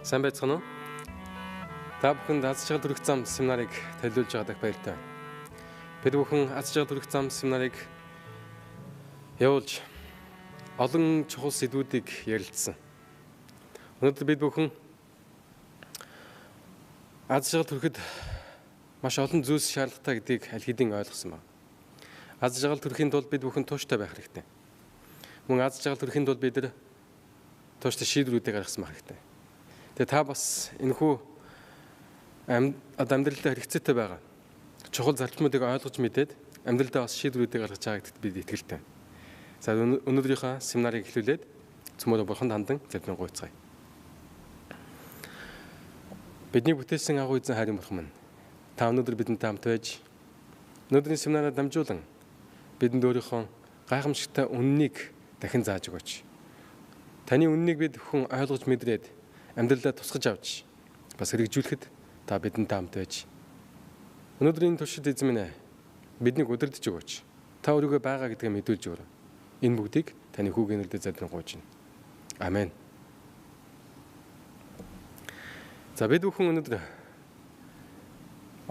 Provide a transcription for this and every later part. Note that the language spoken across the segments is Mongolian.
Сайн байцгаана уу? Та бүхэнд аз жаргал төрөх зам семинарыг төлөвлөж байгаадах баяртай. Бид бүхэн аз жаргал төрөх зам семинарыг явуулж олон чухал сэдвүүдийг ярилцсан. Өнөөдөр бид бүхэн аз жаргал төрөхөд маш олон зүйлс шаардлагатай гэдгийг аль хэдийн ойлгосон байна. Аз жаргал төрөхийн тулд бид бүхэн тууштай байх хэрэгтэй. Мөн аз жаргал төрөхийн тулд бид нар тууштай шийдвэрүүдийг гаргасан байх хэрэгтэй. Тэгээ та бас энэхүү амьдралдаа хэрэгцээтэй байгаа чухал зарчмуудыг ойлгож мэдээд амьдралдаа бас шийдвэрүүдийг гаргаж байгаа гэдэгт бид итгэлтэй. За өнөөдрийнхөө семинарыг эхлүүлээд цөмөрө бурханд хандан залбирэн гуйцгаая. Бидний бүтээсэн агуу эзэн хайрын бурхан минь, та өнөөдөр бидэнтэй хамт байж өнөөдрийн семинараа дамжуулан бидэнд өөрийнхөө гайхамшигтай үннийг дахин зааж өгөөч. Таны үннийг бид хүн ойлгож мэдрээд амьдралаа тусгаж авч бас хэрэгжүүлэхэд та бидэнтэй хамт байж өнөөдрийн туршид эзэн минь биднийг удирдах өгөөч. Та өөрийгөө байгаа гэдгээ мэдүүлж өгөөрэй. Энэ бүгдийг таны хүүгийн нэрээр залбирэн гуйж байна. Амен. За бид бүхэн өнөөдөр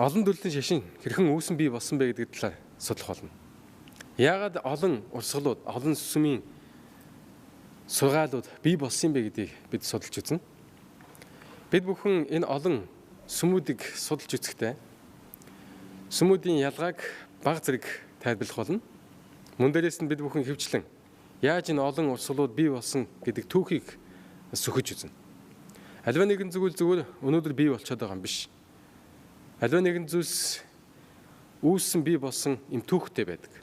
олон төрлийн шашин хэрхэн үүсэн бий болсон бэ гэдэг талаар судлах болно. Яагаад олон урсгалууд, олон сүмийн сургаалууд бий болсон бэ гэдгийг бид судалж үзнэ. Бид бүхэн энэ олон сүмүүдийг судалж үзэхдээ сүмүүдийн ялгааг бага зэрэг тайлбарлах болно. Мөн дээрээс нь бид бүхэн хэвчлэн яаж энэ олон урсгалууд бий болсон гэдэг түүхийг сөхөж үзнэ. Аливаа нэгэн зүйл зүгээр өнөөдөр бий болчиход байгаа юм биш. Аливаа нэгэн зүйлс үүссэн бий болсон юм түүхтэй байдаг.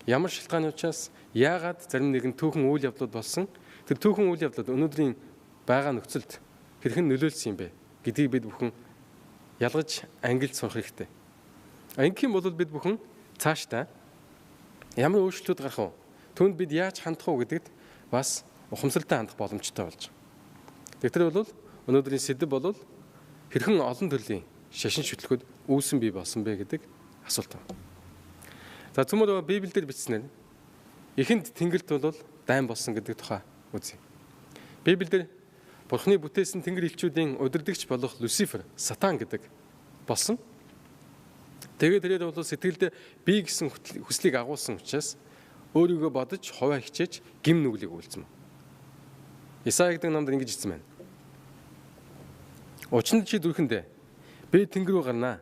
Ямар шалтгааны учраас яагаад зарим нэгэн түүхэн үйл явдлууд болсон тэр түүхэн үйл явдлууд өнөөдрийн байгаа нөхцөлд хэрхэн нөлөөлсөн юм бэ гэдгийг бид бүхэн ялгаж ангилж сурах хэрэгтэй. Ингэхийн бол бид бүхэн цаашдаа ямар өөрчлөлтүүд гарах вэ? Түүнд бид яаж хандах вэ гэдэгт бас ухамсартай хандах боломжтой болж байгаа. Тэгэхээр бол өнөөдрийн сэдэв бол хэрхэн олон төрлийн шашин шүтлгүүд үүсэн бий болсон бэ гэдэг асуулт байна. За цөмөр Библиэлд бичснээр эхэнд Тэнгэрлд бол дайн болсон гэдэг тухай үзье. Библиэлд Бурхны бүтээсэн тэнгэр элчүүдийн удирдагч болох Люцифер, Сатан гэдэг болсон. Тэгээд тэрээр бол сэтгэлдээ би гэсэн хүслийг агуулсан учраас өөрийгөө бодож хуваа хичээж гим нүглийг үйлцсэн. Исая гэдэг номдэр ингэж хэлсэн байна. Учир нь чи дүрхэндээ би тэнгэр рүү гарнаа.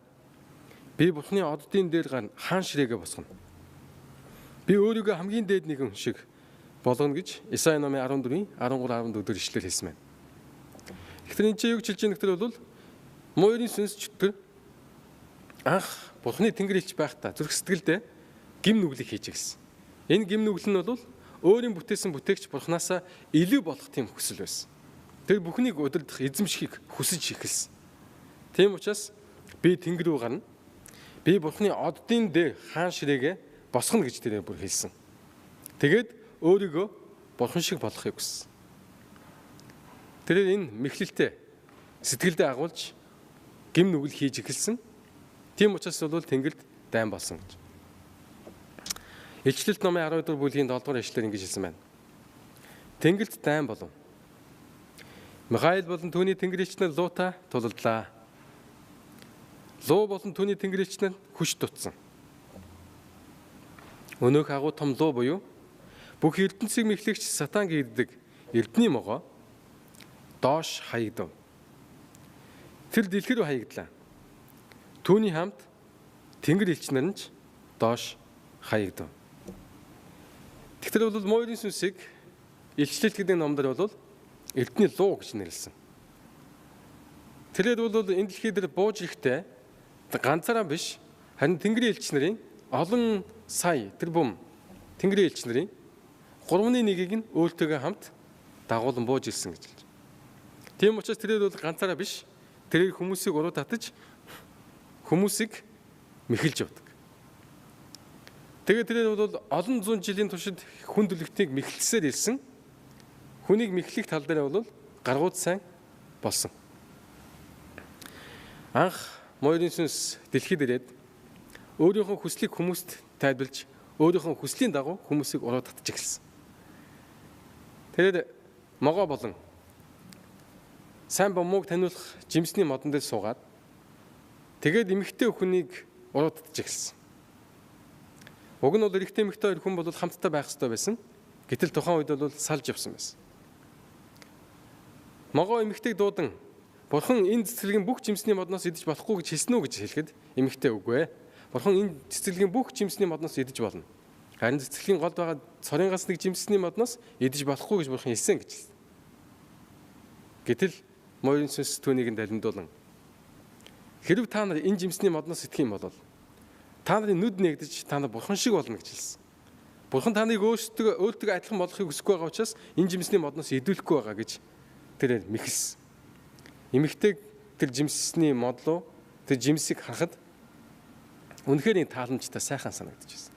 Би Бурхны оддын дээр гарна хаан ширээгээ босгоно. Би өөрийгөө хамгийн дээд нэгэн шиг болгоно гэж Исая номын 14-ийн 13-14 дээр ишлэл хэлсэн байна. Тэгэхээр энэ чинь юу гэж хэлж байгаа нөхөр бол муурын сүнс чөтгөр анх Бурхны тэнгэр элч байхдаа зүрх сэтгэлдээ гим нүглийг хийж гисэн. Энэ гим нүгэл нь бол өөрийн бүтээсэн бүтээгч Бурхнаасаа илүү болох тийм хүсэл байсан. Тэр бүхнийг удирдах эзэмшихийг хүсэж эхэлсэн. Тийм учраас би тэнгэр рүү гарна. Би Бурхны оддын дээр хаан ширээгээ босгоно гэж тэрээр бүр хэлсэн. Тэгээд өөрийгөө Бурхан шиг болохыг хүссэн. Тэрээр энэ мэхлэлтэй сэтгэлдээ агуулж гим нүгэл хийж эхэлсэн. Тийм учраас бол Тэнгэрлд дайн болсон гэж. Илчлэлт номын 12 дугаар бүлгийн 7 дугаар ишлэлээр ингэж хэлсэн байна. Тэнгэрлд дайн болов. Михаил болон түүний тэнгэр элчнэр Луута тулалдлаа. Луу болон түүний тэнгэр элчнэр хүч тутсан. Өнөөх агуу том луу буюу бүх ертөнцийг мэхлэгч Сатан гэдэг эрдний могоо доош хаягдав. Тэр дэлхий рүү хаягдлаа. Түүний хамт тэнгэр элчнэр нь ч доош хаягдав. Тэгэхээр бол муурын сүнсийг илчлэлт гэдэг номдэр бол эрдний луу гэж нэрлсэн. Тэрээр бол энэ дэлхий дээр бууж ирэхдээ ганцаараа биш харин тэнгэрийн элчнэрийн олон сая тэрбум тэнгэрийн элчнэрийн 3/1-ийг нь өөртөөгөө хамт дагуулan бууж ирсэн гэж хэлж. Тийм учраас тэрээр бол ганцаараа биш тэрээр хүмүүсийг уруу татаж хүмүүсийг мэхэлж явдаг. Тэгээд тэрээр бол олон зуун жилийн туршид хүн төлөвтнийг мэхэлсээр ирсэн. Хүнийг мэхлэх тал дээр бол гаргууд сайн болсон. Анх муурын сүнс дэлхийд ирээд өөрийнхөө хүслийг хүмүүст тайлбарлаж өөрийнхөө хүслийн дагуу хүмүүсийг уруу татж эхэлсэн. Тэгээд могоо болон сайн ба мууг таниулах жимсний модон дээр суугаад тэгээд эмэгтэй хүнийг уруудаж эхэлсэн. Уг нь бол эрэгтэй эмэгтэй хоёр хүн бол хамтдаа байх ёстой байсан. Гэтэл тухайн үед бол салж явсан байсан. Могоо эмэгтэйг дуудан Бурхан энэ цэцэрлэгийн бүх жимсний модноос идэж болохгүй гэж хэлсэн үү гэж хэлэхэд эмэгтэй үгүй ээ. Бурхан энэ цэцэрлэгийн бүх жимсний модноос идэж болно. Харин цэцэрлэгийн голд байгаа цорынгаас нэг жимсний модноос идэж болохгүй гэж Бурхан хэлсэн гэж хэлсэн. Гэтэл морин сүнс түүнийг далимдуулан хэрв та нар энэ жимсний модноос идэх юм бол та нарын нүд нэгдэж та нар Бурхан шиг болно гэж хэлсэн. Бурхан таныг өөртөө адилхан болохыг хүсэхгүй байгаа учраас энэ жимсний модноос идүүлэхгүй байгаа гэж тэр мэхэлсэн. Эмэгтэй тэр жимсний мод руу тэр жимсийг харахад үнэхээр нэг тааламжтай сайхан санагдаж байна.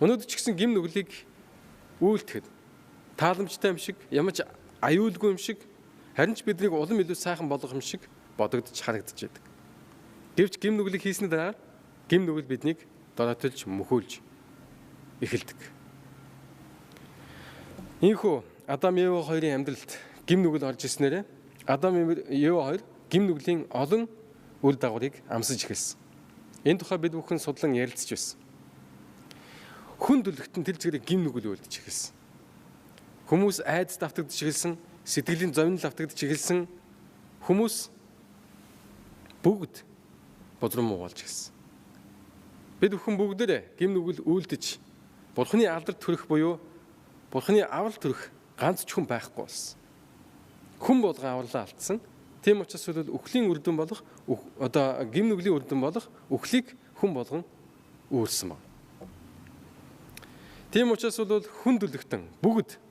Өнөөдөр ч гэсэн гим нүглийг үйлдэхэд тааламжтай юм шиг, ямарч аюулгүй юм шиг, харин ч биднийг улам илүү сайхан болгох юм шиг бодогдож харагдаж байдаг. Гэвч гим нүглийг хийсний дараа гим нүгэл биднийг дороотолж мөхөөлж эхэлдэг. Ийхүү Адам Ева хоёрын амьдралд гим нүгэл орж ирснээр Адам Ева хоёр гим нүглийн олон үр дагаврыг амсаж эхэлсэн. Энэ тухай бид бүхэн судлан ярилцж байсан. Хүн төлөвтөн тэр чигээр гим нүгэл үлдэж эхэлсэн. Хүмүүс айдас давтагдж эхэлсэн, сэтгэлийн зовнил давтагдж эхэлсэн. Хүмүүс бүгд бодром болж эхэлсэн. Бид бүхэн бүгдээрээ гим нүгэл үлдэж Бурханы алдар төрөх буюу Бурханы аврал төрөх ганц ч хүн байхгүй болсон. Хүн болгон авралаа алдсан. Тийм учраас үхлийн үрдэн болох гим нүглийн үрдэн болох үхлийг хүн болгон үүрсэн байна. Тийм учраас хүн төлөвтөн бүгд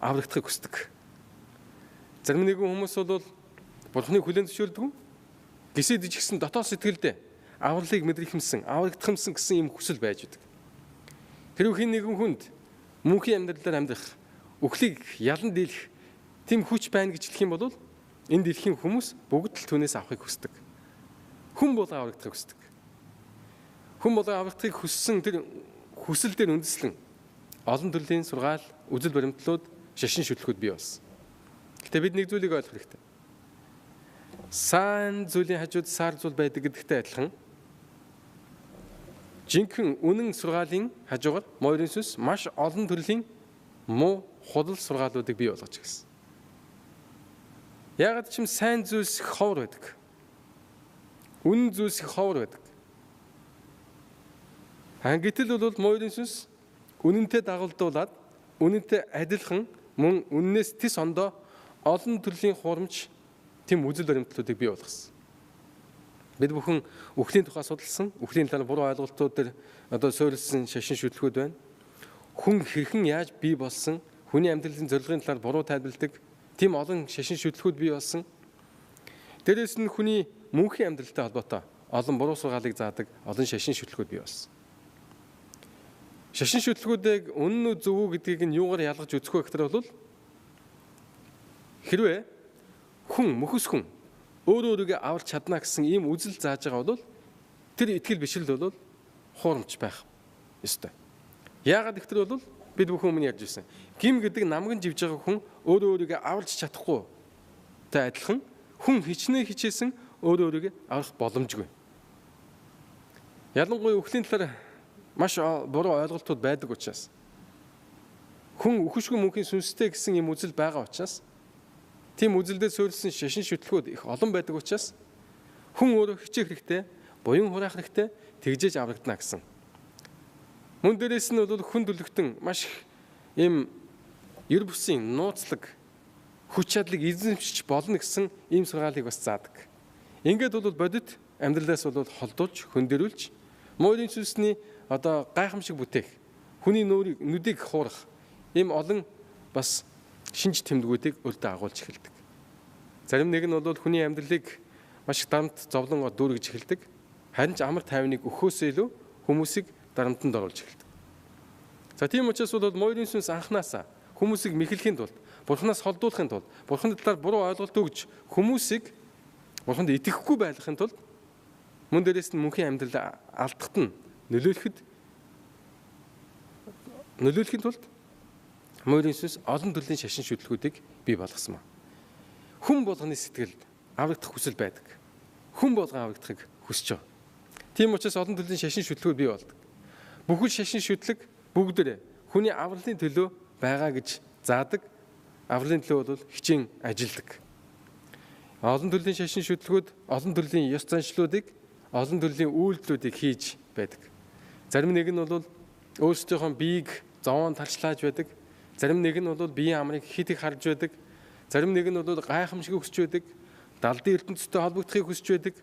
аврагдахыг хүсдэг. Зарим нэгэн хүмүүс Бурханы хүлээн зөвшөөрдөг. Гисэд ижигсэн дотоод сэтгэлдээ авралыг мэдрэмсэн, аврагдахымсан гэсэн юм хүсэл байж байдаг. Хэрвээ хэн нэгэн хүнд мөнхийн амьдралаар амьдрах, үхлийг ялан дийлэх тийм хүч байна гэж хэлэх юм бол энэ дэлхийн хүмүүс бүгд л түүнээс авахыг хүсдэг. Хүн бол аврагдахыг хүсдэг. Хүн бол аврагдахыг хүссэн тэр хүсэл дээр үндэслэн олон төрлийн сургаал, үзэл баримтлууд, шашин шүтлгүүд бий болсон. Гэтэ бид нэг зүйлийг ойлгох хэрэгтэй. Сайн зүйлийн хажууд сар зүйл байдаг гэдэгтэй адилхан жинхэнэ үнэн сургаалын хажуугаар морин сүнс маш олон төрлийн муу худал сургаалуудыг бий болгож ирсэн. Яагаад ч юм сайн зүйлс их ховор байдаг. Үнэн зүйлс их ховор байдаг. Гэтэл бол морин сүнс үнэнтэй дагуулдуулаад үнэнтэй адилхан мөн үннээс тис ондоо олон төрлийн хурамч тийм үзэл баримтлуудыг бий болгосон. Бид бүхэн үхлийн тухай судалсан, үхлийн талаар буруу ойлголтууд дээр суурилсан шашин шүтлгүүд байна. Хүн хэрхэн яаж бий болсон, хүний амьдралын зорилгын талаар буруу тайлбарладаг тийм олон шашин шүтлгүүд бий болсон. Дээрээс нь хүний мөнхийн амьдралтай холбоотой олон буруу сургаалыг заадаг олон шашин шүтлгүүд бий болсон. Шашин шүтлгүүдийг үнэн үү зөв үү гэдгийг нь юугаар ялгаж үзэх вэ гэхээр бол хэрвээ хүн мөхөс хүн өөрөөрөө аварч чадна гэсэн ийм үзэл зааж байгаа бол тэр итгэл бишрэл бол хуурамч байх ёстой. Яагаад гэвэл бол бид бүхэн өмнө ярьж ирсэн. Гим гэдэг намган живж байгаа хүн өөрөөрөө аварч чадахгүй тай адилхан хүн хичээсэн өөрөөрөө аврах боломжгүй. Ялангуяа үхлийн талаар маш буруу ойлголтууд байдаг учраас хүн үхшгүй мөнхийн сүнстэй гэсэн ийм үзэл байгаа учраас тийм үзэлдээ суурилсан шашин шүтлгүүд их олон байдаг учраас хүн өөрөө хичээх хэрэгтэй, буян хураах хэрэгтэй, тэгжээж аврагдана гэсэн. Мөн дээрээс нь бол хүн төлөвтөн маш их ийм ер бусын нууцлаг хүч чадлыг эзэмшиж болно гэсэн ийм сургаалыг бас заадаг. Ингээд бол бодит амьдралаас бол холдуулж, хөндөрүүлж, морин сүнсний гайхамшиг бүтээх, хүний нүдийг хуурах ийм олон бас шинж тэмдгүүдийг өөртөө агуулж эхэлдэг. Зарим нэг нь бол хүний амьдралыг маш дарамт зовлон дүүргэж эхэлдэг. Харин ч амар тайвныг өгөхөөс илүү хүмүүсийг дарамтанд оруулж эхэлдэг. За тийм учраас бол морин сүнс анханасаа хүмүүсийг мэхлэхийн тулд, Бурханаас холдуулахын тулд, Бурханы талаар буруу ойлголт өгж хүмүүсийг Бурханд итгэхгүй байлгахын тулд мөн дээрээс нь мөнхийн амьдрал алдахад нь нөлөөлөхийн тулд морин сүнс олон төрлийн шашин шүтлгүүдийг бий болгосон ба. хүн болгоны сэтгэлд аврагдах хүсэл байдаг. Хүн болгон аврагдахыг хүсэж байгаа. Тийм учраас олон төрлийн шашин шүтлгүүд бий болдог. Бүхэл шашин шүтлэг бүгдээрээ хүний авралын төлөө байгаа гэж заадаг. Авралын төлөө бол хичээн ажилладаг. Олон төрлийн шашин шүтлгүүд олон төрлийн ёс заншлуудыг, олон төрлийн үйлдэлүүдийг хийж байдаг. Зарим нэг нь бол өөрсдийнхөө биеийг зовоон талчлааж байдаг. Зарим нэг нь бол биеийн амрыг хит их харж байдаг. Зарим нэг нь бол гайхамшиг хүсч байдаг. Далдын ертөнцтэй холбогдохыг хүсч байдаг.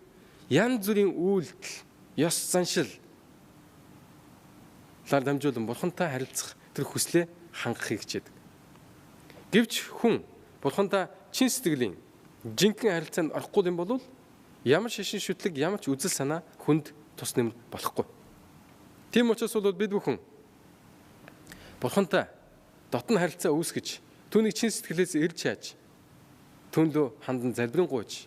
Янз бүрийн үйлдэл, ёс заншил лар дамжуулан бурхантай харилцах тэр хүслээ хангахыг хичээдэг. Гэвч хүн бурхантай чин сэтгэлийн жинхэнэ харилцаанд орохгүй юм бол ямар шашин шүтлэг, ямар ч үзэл санаа хүнд тус нэмэр болохгүй. Тийм учраас бол бид бүхэн бурхантай дотн харилцаа үүсгэж, түүнийг чин сэтгэлээс ирж хааж, түүндөө хандан залбирanгуйж,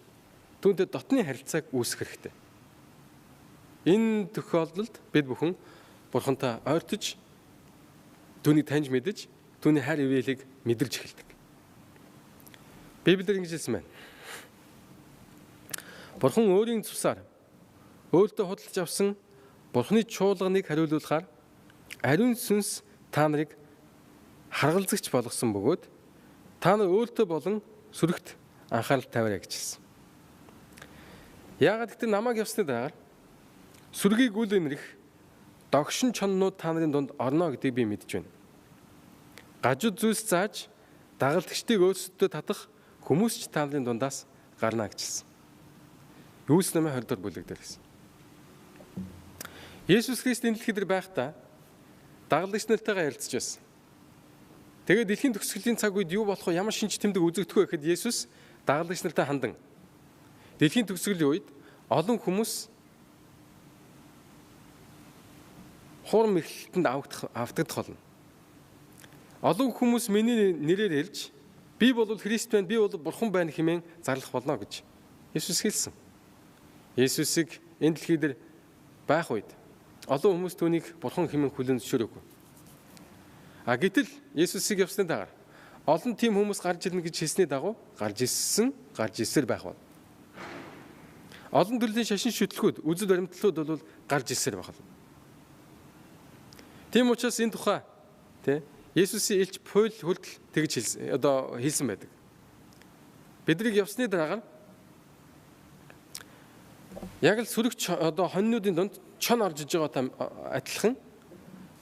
түүнтэй дотны харилцааг үүсгэх хэрэгтэй. Энэ тохиолдолд бид бүхэн бурхантай ойртож, түүнийг таньж мэдэж, түүний хайр ивэлийг мэдэрч эхэлдэг. Библиэр ингэж хэлсэн байна. Бурхан өөрийн цусаар өөртөө худалдаж авсан Бурханы чуулганыг хариулуулахаар ариун сүнс та нарыг харгалзагч болгосон бөгөөд та нар өөртөө болон сүрэгт анхаарал тавиарай гэж хэлсэн. Яагаад гэвэл намайг явсны дараа сүргийг үл энэрх догшин чоннууд та нарын дунд орно гэдгийг би мэдж байна. Гажууд зүйлс зааж дагалдагчдыг өөрсдөдөө татах хүмүүс ч та нарын дундаас гарна гэж хэлсэн. Юус намын 20 дугаар бүлэг дээр гэсэн. Есүс Христ энэ дэлхий дээр байхдаа дагалдагч нартайгаа ярилцж байсан. Тэгээд дэлхийн төгсгөлийн цаг үед юу болох вэ? Ямар шинж тэмдэг үзэгдэх вэ гэхэд Есүс дагалдагч нартай хандан дэлхийн төгсгөлийн үед олон хүмүүс хурм эхлэлтэнд автагдах болно. Олон хүмүүс миний нэрээр хэлж би бол Христ байна, би бол Бурхан байна хэмээн зарлах болно гэж Есүс хэлсэн. Есүсийг энэ дэлхий дээр байх үед олон хүмүүс түүнийг Бурхан хэмээн хүлээн зөвшөөрөөгүй. Гэтэл Есүсийг явсны дараа олон тийм хүмүүс гарч ирнэ гэж хэлсний дагуу гарч ирсээр байх бол. Олон төрлийн шашин шүтлгүүд, үзэл баримтлалууд бол гарч ирсээр байх. Тийм учраас энэ тухай Есүсийн элч Паул хүртэл тэгж хэлсэн байдаг. Бидрийг явсны дараагаар яг л сүрэг хоньнуудын дунд чон орж иж байгаатай адилхан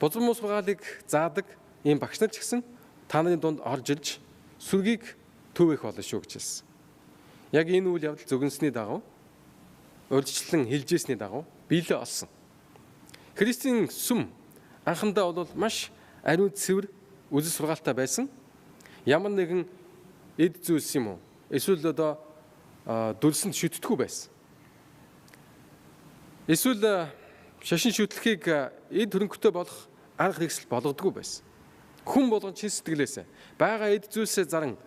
бузар мус багаалыг заадаг ийм багш нар ч гэсэн та нарын дунд орж ирж сүргийг төвөх болно шүү гэж хэлсэн. Яг энэ үйл явдал зөгнсөний дагуу урьдчилан хилжсэний дагуу биелээ олсон. Христийн сүм анхандаа бол маш ариун цэвэр үзэл сургаалтай байсан. Ямар нэгэн эд зүйлс юм уу? Эсвэл дүрсэнд шүтдэггүй байсан. Эсвэл шашин шүтлэхийг эд хөрөнгөтэй болох арга хэрэгсэл болгодгүй байсан. Хүн болгон чин сэтгэлээсээ байгаа эд зүйлсээ заран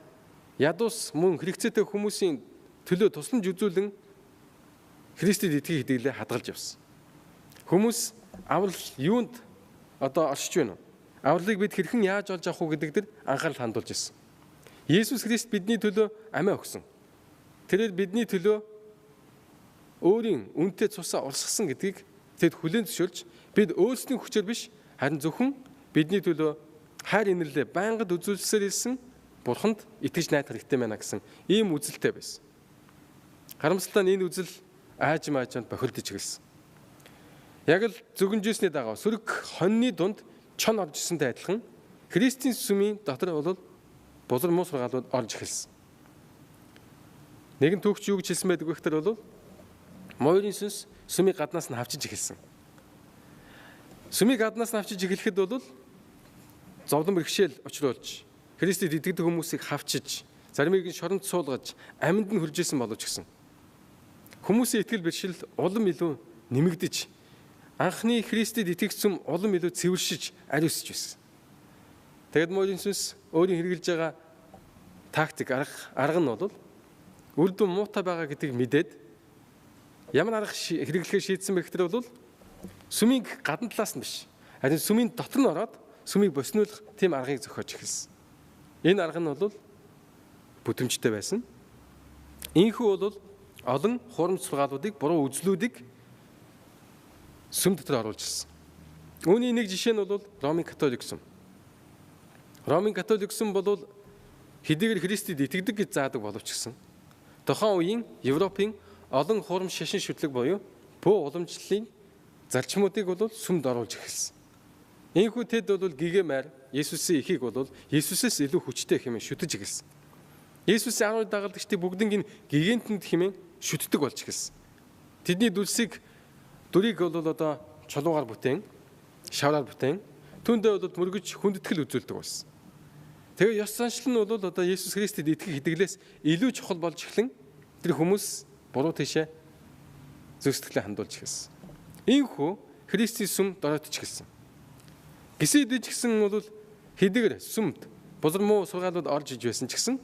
ядуус мөн хэрэгцээтэй хүмүүсийн төлөө тусламж үзүүлэн Христэд итгэх итгэлээ хадгалж явсан. Хүмүүс аврал юунд оршиж байна вэ? Авралыг бид хэрхэн яаж олж авах вэ гэдэг дээр анхаарал хандуулж ирсэн. Есүс Христ бидний төлөө амиа өгсөн. Тэрээр бидний төлөө өөрийн үнэтэй цусаа урсгасан гэдгийг тэд хүлээн зөвшөөрж бид өөрсдийн хүчээр биш харин зөвхөн бидний төлөө хайр инэрлээ байнгад үзүүлсээр ирсэн Бурханд итгэж найдах хэрэгтэй байна гэсэн ийм үзэлтэй байсан. Харамсалтай нь энэ үзэл аажмаажанд бохирдож гэлсэн. Яг л зөвгөнжсөний дагуу сүрэг хоньны дунд чон орж ирсэнтэй адилхан Христийн сүмийн дотор бол бузар мус сургаалууд орж эхэлсэн. Нэгэн түүхч юу гэж хэлсэн байдаг вэ гэхээр бол морийн сүнс сүмийг гаднаас нь хавчиж эхэлсэн. Сүмийг гаднаас нь хавчиж эхлэхэд бол зовлон бэрхшээл учруулж Христэд итгэдэг хүмүүсийг хавчиж заримыг нь шоронд суулгаж амьд нь хүржсэн боловч гэсэн. Хүмүүсийн итгэл бэрхшээл улам илүү нэмэгдэж анхны Христэд итгэж сүм улам илүү цэвэршиж ариусж байсан. Тэгэд морийн сүнс өөрийн хэрэгжилж байгаа тактик арга нь бол үр дүн муутай байгаа гэдгийг мэдээд ямар арга хэрэглэхээ шийдсэн бэ гэхээр бол сүмийн гадна талаас нь биш харин сүмийн дотор нь ороод сүмийг боснуулах тийм аргыг зохиож эхэлсэн. Энэ арга нь бол бүтэмжтэй байсан. Ийхүү бол олон хурамч сургаалуудыг, буруу үзлүүдийг сүм дотор оруулж ирсэн. Үүний нэг жишээ нь бол Ромын католик сүм. Ромын католик сүм бол хэдийгээр Христэд итгэдэг гэж заадаг боловч гэсэн тухайн үеийн Европын олон хурамч шашин шүтлэг буюу буу уламжлалын зарчмуудыг бол сүмд оруулж эхэлсэн. Ийхүү тэд бол гигэмээр Есүсийн эхийг бол Есүсээс илүү хүчтэй хэмээн шүтэж эхэлсэн. Есүсийн 12 дагалдагчдыг бүгднийг гигэнтэнд хэмээн шүтдэг болж эхэлсэн. Тэдний дүрийг бол одоо чулуугаар бүтээн, шавраар бүтээн, түүндээ бол мөргөж хүндэтгэл үзүүлдэг болсон. Тэгээ ёс заншил нь бол одоо Есүс Христэд итгэх итгэлээс илүү чухал болж эхлэн тэр хүмүүс буруу тийшээ зөв сэтгэлээ хандуулж эхэлсэн. Ийхүү Христийн сүм дороотч эхэлсэн. Гисэд ч гэсэн бол хэдийгээр сүмд бузар муу сургаалууд орж иж байсан ч гэсэн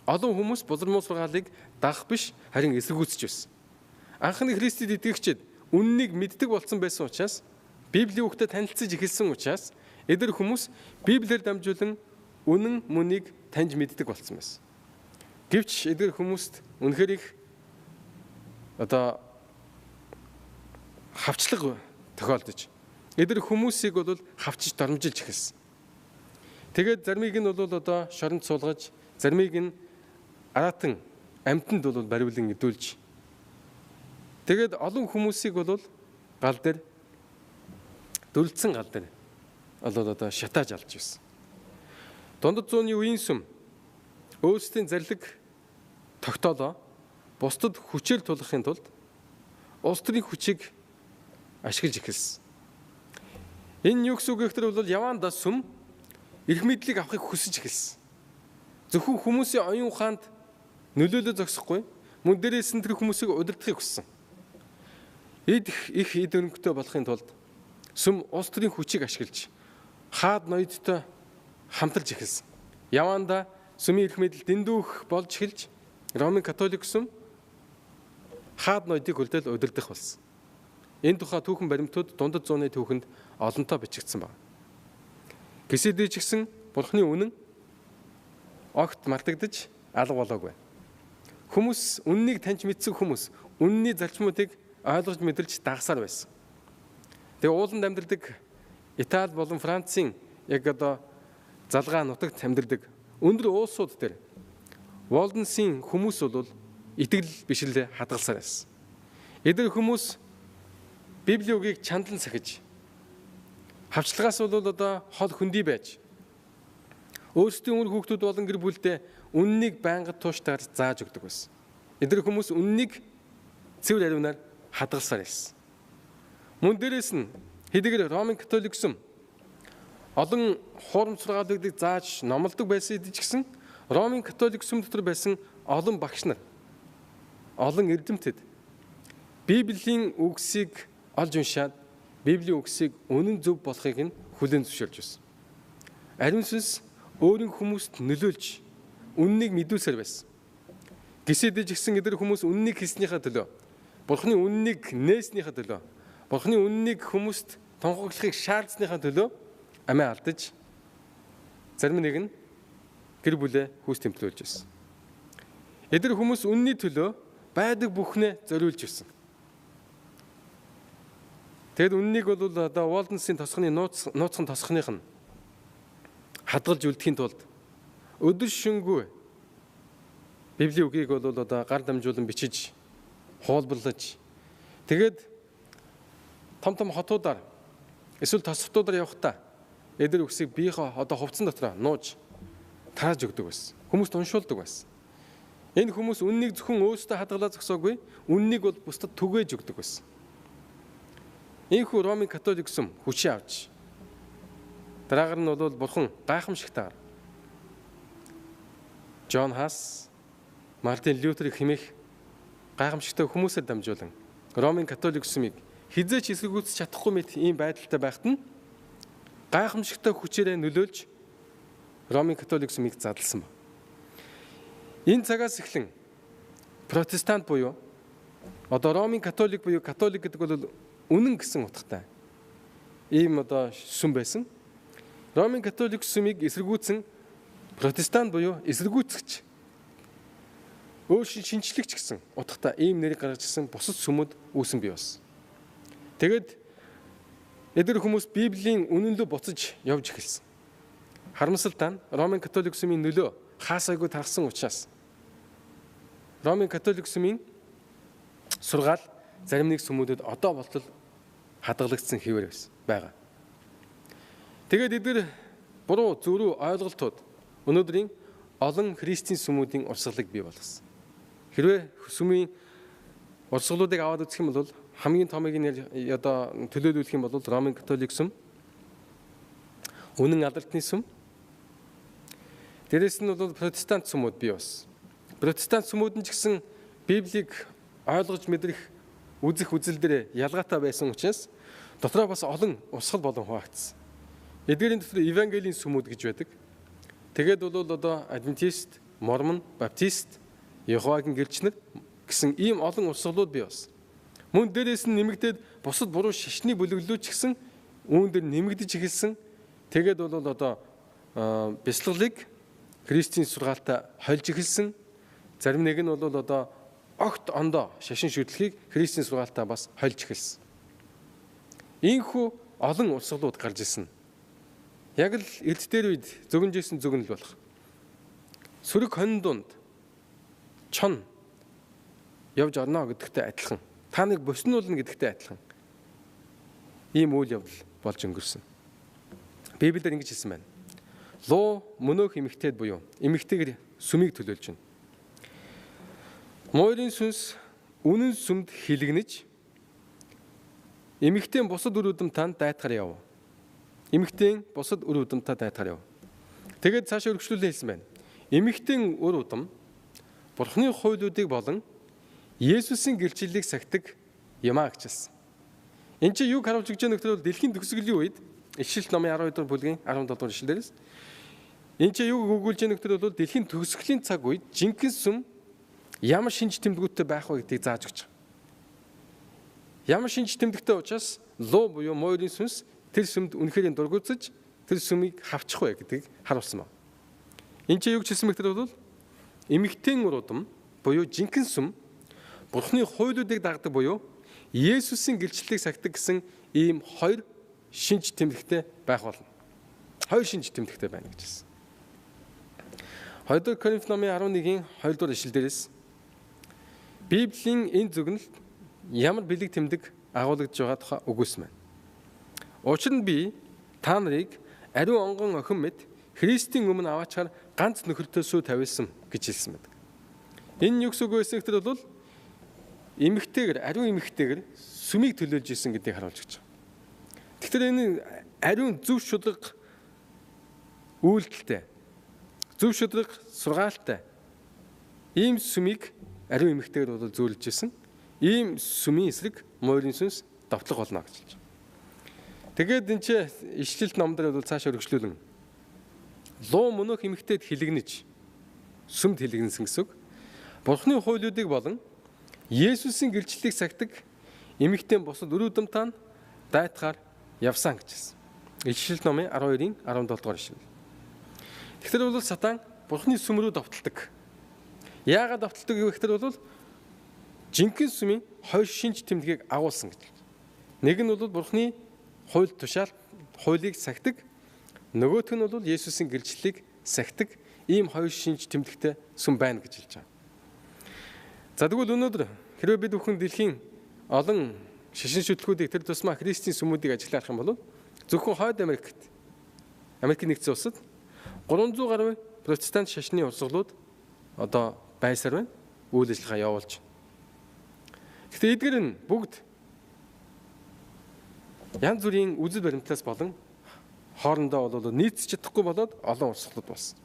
олон хүмүүс бузар муу сургаалыг дагах биш харин эсэргүүцэж байсан. Анхны Христэд итгэгчид үннийг мэддэг болсон байсан учраас Библийн үгтэд танилцж эхэлсэн учраас эдгээр хүмүүс Библиэр дамжуулан үнэн мөнийг таньж мэддэг болсон байсан. Гэвч эдгээр хүмүүст үнэхээр их одоо хавчлага тохиолдож эдгээр хүмүүсийг бол хавчиж дормжилж эхэлсэн. Тэгээд заримыг нь бол одоо шоронд суулгаж, заримыг нь аратан амьтанд бол бариулан идүүлж. Тэгээд олон хүмүүсийг бол гал дээр дөлдсөн гал дээр бол одоо шатааж алж байсан. Дундад зууны үеийн сүм өөрсдийн зарлиг тогтоолоо бусдад хүчээр тулахын тулд улс төрийн хүчийг ашиглаж эхэлсэн. Энэ юу гэсэн үг гэхээр бол явандаа сүм эрх мэдлийг авахыг хүсэж эхэлсэн. Зөвхөн хүмүүсийн оюун ухаанд нөлөөлөө зогсохгүй, мөн дээрээс нь тэр хүмүүсийг удирдахыг хүссэн. Их эд өнгөтэй болохын тулд сүм улс төрийн хүчийг ашиглаж хаад ноёдтой хамтарч эхэлсэн. Явандаа сүмийн эрх мэдэл дэндүүх болж эхэлж Ромын католик сүм хаад ноёдыг хөлдөл удирдах болсон. Энэ тухай түүхэн баримтууд дундад зууны түүхэнд олонтоо бичигдсэн байна. Гисэдээ ч гэсэн Бурхны үнэн огт мартагдаж алга болоогүй. Хүмүүс үннийг таньж мэдсэн хүмүүс үнний зарчмуудыг ойлгож мэдэрч дагсаар байсан. Тэгээ ууланд амьдардаг Итали болон Францын яг одоо залгаа нутагт амьдардаг өндөр улсууд дээр Волденсын хүмүүс бол итгэл бишлээ хадгалсаар байсан. Эдгээр хүмүүс Библийн үгийг чандлан сахиж хавчлагаас бол одоо хол хөндөй байж өөрсдийн үр хүүхдүүд болон гэр бүлдээ үннийг байнгат тууштай гарч зааж өгдөг байсан. Эдгээр хүмүүс үннийг цэвэр ариунаар хадгалсаар байсан. Мөн дээрээс нь хэдийгээр Ромын католик сүм олон хуурам сургаалуудыг зааж номлодог байсан ч гэсэн Ромын католик сүм дотор байсан олон багш нар, олон эрдэмтэд Библийн үгсийг олж уншаад Библийн үгсийг үнэн зөв болохыг нь хүлээн зөвшөөрж байсан. Ариун сүнс өөрийн хүмүүст нөлөөлж үннийг мэдүүлсээр байсан. Гисэдэж гисэн эдгээр хүмүүс үннийг хийснийхаа төлөө, Бурхны үннийг нээснийхаа төлөө, Бурхны үннийг хүмүүст тунхаглахыг шаардсныхаа төлөө амиа алдаж зарим нэг нь гэр бүлээ хүүс тэмдэглүүлж байсан. Эдгээр хүмүүс үнний төлөө байдаг бүхнээ зориулж байсан. Тэгэд үннийг бол одоо Волденсын тосхны нууцхан тосхных нь хадгалж үлдэхийн тулд өдөр шөнөгүй Библийн үгийг бол одоо гар дамжуулан бичиж хуулбарлаж тэгээд том хотуудаар эсвэл тосхтуудаар явхдаа эдгээр үгсийг биеийнхээ одоо хувцсан дотроо нууж тааж өгдөг байсан. Хүмүүст уншуулдаг байсан. Энэ хүмүүс үннийг зөвхөн өөрсдөө хадгалаа зогсоогүй, үннийг бол бусдад түгээж өгдөг байсан. Ийхүү Ромын католик сүм хүчээ авч дараагаар нь бол Бурхан гайхамшигтайгаар Джон Хас, Мартин Лютер хэмээх гайхамшигтай хүмүүсээр дамжуулан Ромын католик сүмийг хизээч эсэргүүцэж чадахгүй мэт ийм байдалтай байхад нь гайхамшигтай хүчээрээ нөлөөлж Ромын католик сүмийг задлсан ба. Энэ цагаас эхлэн протестант буюу одоо Ромын католик буюу католик гэдэг бол үнэн гэсэн утгатай ийм одоо сүм байсан. Ромын католик сүмийг эсэргүүцэн протестант буюу эсэргүүцэгч Өөршин шинжлэгч гэсэн утгатай ийм нэрийг гаргажсэн бусад сүмүүд үүсэн бий болсон. Тэгэд эдгээр хүмүүс Библийн үнэнлөө буцаж явж эхэлсэн. Харамсалтай нь Ромын католик сүмийн нөлөө хаасайгүй тархсан учраас Ромын католик сүмийн сургаал зарим нэг сүмүүдэд одоо болтол хадгалагдсан хэвээр байгаа. Тэгээд эдгээр буруу зөврөө ойлголтууд өнөөдрийн олон христийн сүмүүдийн урсгалыг бий болгосон. Хэрвээ сүмийн урсгалуудыг аваад үзэх юм бол хамгийн томыг нь одоо төлөөлөх юм бол Ромын католик сүм, үнэн алдартны сүм, дээрээс нь бол протестант сүмүүд бий болсон. Протестант сүмүүд нь ч гэсэн Библийг ойлгож мэдрэх үзэх үзэл дээр ялгаатай байсан учраас дотроо бас олон урсгал болон хуваагдсан. Эдгээрийн дотор евангелийн сүмүүд гэж байдаг. Тэгээд бол одоо адвентист, мормон, баптист, Иеговагийн гэрчнэр гэсэн ийм олон урсгалууд бий болсон. Мөн дээрээс нь нэмэгдээд бусад буруу шашны бүлэглүүд ч гэсэн үүн дээр нэмэгдэж эхэлсэн. Тэгээд бол одоо бяцлаглыг христийн сургаалтай хольж эхэлсэн. Зарим нэг нь бол одоо огт ондоо шашин шүтлэхийг христийн сургаалтай бас хольж эхэлсэн. Ийхүү олон урсгалууд гарч ирсэн. Яг л эрт дээр үед зөгнжсэн зөгнөл болох. Сүрэг хонин дунд чон явж орно гэдэгтэй адилхан. Та нэг боснуулна гэдэгтэй адилхан. Ийм үйл явдал болж өнгөрсөн. Библиэр ингэж хэлсэн байна. Луу мөнөөх эмэгтэйд буюу эмэгтэйгэр сүмийг төлөөлж байна. Мойрын сүнс үнэн сүмд хилэгнэж эмэгтэй бусад үр удамтанд дайтахаар яв. Эмэгтэй бусад үр удамтад дайтахаар яв. Тэгээд цаашаа өргөжлүүлээ хэлсэн байна. Эмэгтэй үр удам Бурхны хуйлуудыг болон Есүсийн гэрчлэлийг сахидаг юмаа гэжсэн. Энд чинь юг харуулж өгч байгаа нөхөр бол дэлхийн төгсгөлийн үед Ишлэл номын 12 дугаар бүлгийн 17 дугаар ишлэлээс энд чинь юг өгүүлж байгаа нөхөр бол дэлхийн төгсгөлийн цаг үед жинхэнэ сүм ямар шинж тэмдгүүттэй байх вэ гэдгийг зааж өгч байгаа. Ямар шинж тэмдэгтэй учраас луу буюу мойрын сүнс тэр сүмд үнэхээр дургуутсаж тэр сүмийг хавчих вэ гэдгийг харуулсан байна. Энд чинь юг хэлсэн мэгтэр бол эмэгтэйн ур удам буюу жинхэнэ сүм Бурхны хуйлуудыг дагдаг буюу Есүсийн гэрчлэлийг сахидаг гэсэн ийм хоёр шинж тэмдэгтэй байх болно. Хоёр шинж тэмдэгтэй байна гэж хэлсэн. 2 дугаар Коринф номын 11-ийн 2 дугаар ишлэлдээс Библийн энэ зөгнөлд ямар бэлэг тэмдэг агуулгадж байгаа тухай өгүүлсэн байна. Учир нь би та нарыг ариун онгон охин мэт Христийн өмнө аваачаар ганц нөхөртөө сүү тавилсан гэж хэлсэн байдаг. Энэ юу гэсэн үг вэ гэхээр бол эмэгтэйгэр, ариун эмэгтэйгэр сүмийг төлөөлж исэн гэдгийг харуулж өгч байгаа. Тэгэхээр энэ ариун зөв шударга үйлдэлтэй, зөв шударга сургаалтай ийм сүмийг ариун эмэгтэйгэр бол зөөлж исэн. Ийм сүмийн эсрэг мойрын сүнс давтлах болно гэж хэлж байгаа. Тэгээд энэ чи ишлэлт номдэр бол цаашаа өргөжлүүлэн луу мөнөөх эмэгтэйд хилэгнэж сүмд хилэгнэсэн гэсэн үг. Бурхны хуйлуудыг болон Есүсийн гэрчлэлийг сахидаг эмэгтэй бусад үр удамтаа дайтахаар явсан гэж хэлсэн. Ишлэл номын 12-ийн 17 дугаар ишлэл. Тэгэхээр бол сатан Бурхны сүм рүү давталдаг. Яагаад давталдаг вэ гэхээр бол жинхэнэ сүмийн хоёр шинж тэмдгийг агуулсан гэж. Нэг нь бол Бурхны хууль тушаал хуулийг сахидаг, нөгөөх нь бол Есүсийн гэрчлэлийг сахидаг ийм хоёр шинж тэмдэгтэй сүм байна гэж хэлж байгаа. За тэгвэл өнөөдөр хэрвээ бид бүхэн дэлхийн олон шашин шүтлгүүдийг тэр тусмаа христийн сүмүүдийг ажиллах юм бол зөвхөн Хойд Америкийн нэгдсэн улсад 300 гаруй протестант шашны урсгалууд одоо байсаар байна. Үйл ажиллагаа явуулж. Гэхдээ эдгээр нь бүгд янз бүрийн үзэл баримтлаас болон хоорондоо бол нийцэж чадахгүй болоод олон урсгалууд болсон.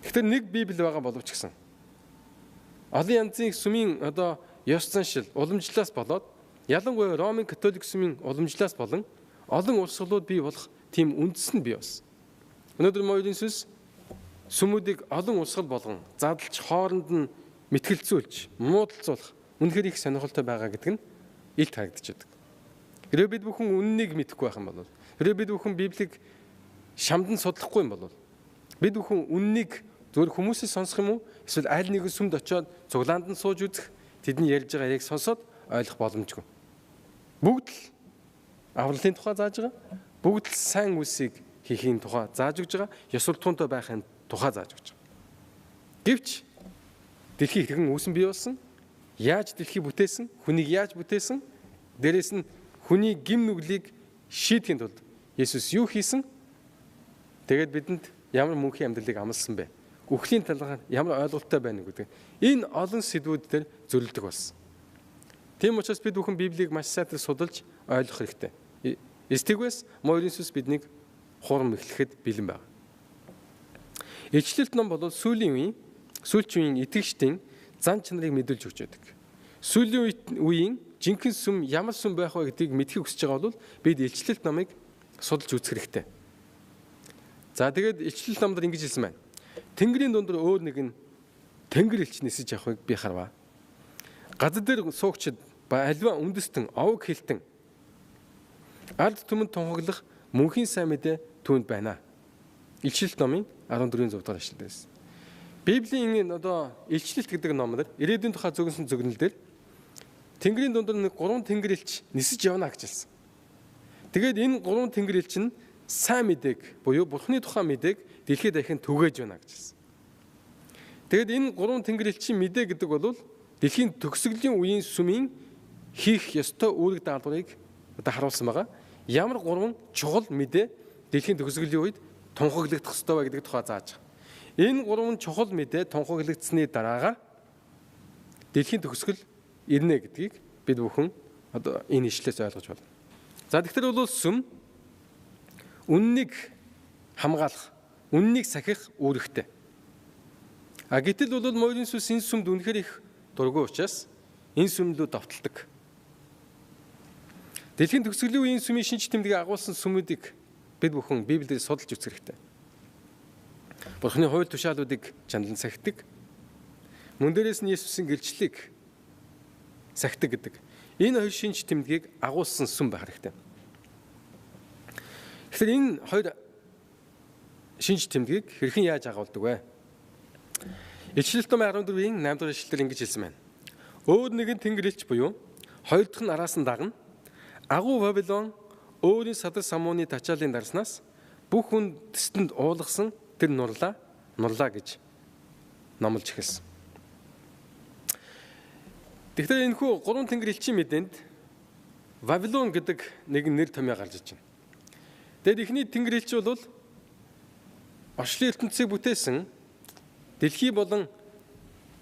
Тэгэхээр нэг Библи байгаа боловч гэсэн олон янзын сүмийн одоо ёс заншил, уламжлалаас болоод ялангуяа Ромын католик сүмийн уламжлалаас болон олон урсгалууд бий болох тийм үндэс нь бий болсон. Өнөөдөр мойрын сүнс сүмүүдийг олон урсгал болгон задлж хооронд нь мэтгэлцүүлж, муудалцуулах үнэхээр их сонирхолтой байгаа гэдэг нь илт харагдаж байдаг. Хэрвээ бид бүхэн үннийг мэдэхгүй байх юм бол, хэрвээ бид бүхэн Библийг шамдан судлахгүй юм бол бид бүхэн үннийг Зүгээр хүмүүсийг сонсох юм уу? Эсвэл аль нэгэн сүмд очиод цуглаанд нь сууж үзэх, тэдний ярьж байгаа яг сонсоод ойлгох боломжгүй. Бүгд л авралын тухай зааж байгаа. Бүгд л сайн үсийг хийхийн тухай зааж өгч байгаа. Ёс суртахуунтай байхын тухай зааж өгч байгаа. Гэвч дэлхий хэрхэн үүсэн бий болсон? Яаж дэлхий бүтээсэн? Хүнийг яаж бүтээсэн? Дээрээс нь хүний гим нүглийг шийдэхин тулд Есүс юу хийсэн? Тэгээд бидэнд ямар мөнхийн амьдралыг амласан бэ? Үхлийн талаар ямар ойлголттой байна гэдэг. Энэ олон сэдвүүд дээр зөвлөдөг болсон. Тийм учраас бид бүхэн Библийг маш сайтар судалж ойлгох хэрэгтэй. Стигвэс Морин сүс биднийг хурам эхлэхэд бэлэн байна. Ичлэлт ном бол сүүлийн үеийн итгэгчдийн зан чанарыг мэдүүлж өгч байдаг. Сүүлийн үеийн жинхэнэ сүм ямар сүм байх вэ гэдгийг мэдхийг хүсэж байгаа бол бид ичлэлт номыг судалж үзэх хэрэгтэй. За тэгээд ичлэлт номдор ингэж хэлсэн байна. Тэнгэрийн дундор өөр нэгэн тэнгэр элч нисэж явахыг би харваа. Газар дээр суугчид ба альва үндэстэн овог хилтэн ард түмэнд тунхаглах мөнхийн сайн мэдээ түүнд байна. Ичлэлт номын 14-ийн 6 дугаар ишлэлээс. Библийн Илчлэлт гэдэг номдэр ирээдүйн тухай зөвгөнсөн зөвгнөл дээр Тэнгэрийн дундор нэг 3 тэнгэр элч нисэж явна гэж хэлсэн. Тэгээд энэ 3 тэнгэр элч нь сайн мэдээг буюу Бурхны тухай мэдээг дэлхийд дахин түгээж байна гэж хэлсэн. Тэгээд энэ 3 тэнгэр элчийн мэдээ гэдэг бол дэлхийн төгсгөлийн үеийн сүмийн хийх ёстой үүрэг даалгаврыг харуулсан байгаа. Ямар 3 чухал мэдээ дэлхийн төгсгөлийн үед тунхаглагдах ёстой вэ гэдэг тухай зааж байгаа. Энэ 3 чухал мэдээ тунхаглагдсны дараагаар дэлхийн төгсгөл ирнэ гэдгийг бид бүхэн энэ ишлээс ойлгож байна. За тэгэхээр бол сүм үннийг хамгаалах, үннийг сахих үүрэгтэй. Гэтэл бол Морин сүс энэ сүмд үнэхээр их дургүй учраас энэ сүмлүү довтолдог. Дэлхийн төгсгөлийн үеийн сүмийн шинж тэмдгийг агуулсан сүмүүдийг бид бүхэн Библиэр судалж үзэх хэрэгтэй. Бурхны хууль тушаалуудыг чандан сахидаг. Мөн дээрээс нь Есүсийн гэрчлэлийг сахидаг гэдэг. Энэ хоёр шинж тэмдгийг агуулсан сүм байх хэрэгтэй. Тэгэхээр энэ хоёр шинж тэмдгийг хэрхэн яаж агуулдаг вэ? Ичлэлт номын 14-ийн 8 дугаар ишлэлээр ингэж хэлсэн байна. Өөр нэгэн тэнгэр элч буюу хоёр дахь нь араас нь дагна. Агуу Вавилон өөрийн садар самууны тачаалын дарснаас бүх хүн тэстэнд уулгасан тэр нурлаа гэж номлож эхэлсэн. Тэгэхээр энэ хүү 3 тэнгэр элчийн мэдээнд Вавилон гэдэг нэгэн нэр томьёо гарч иж байна. Тэгэд эхний тэнгэр элч бол орчлын ертөнцийг бүтээсэн дэлхий болон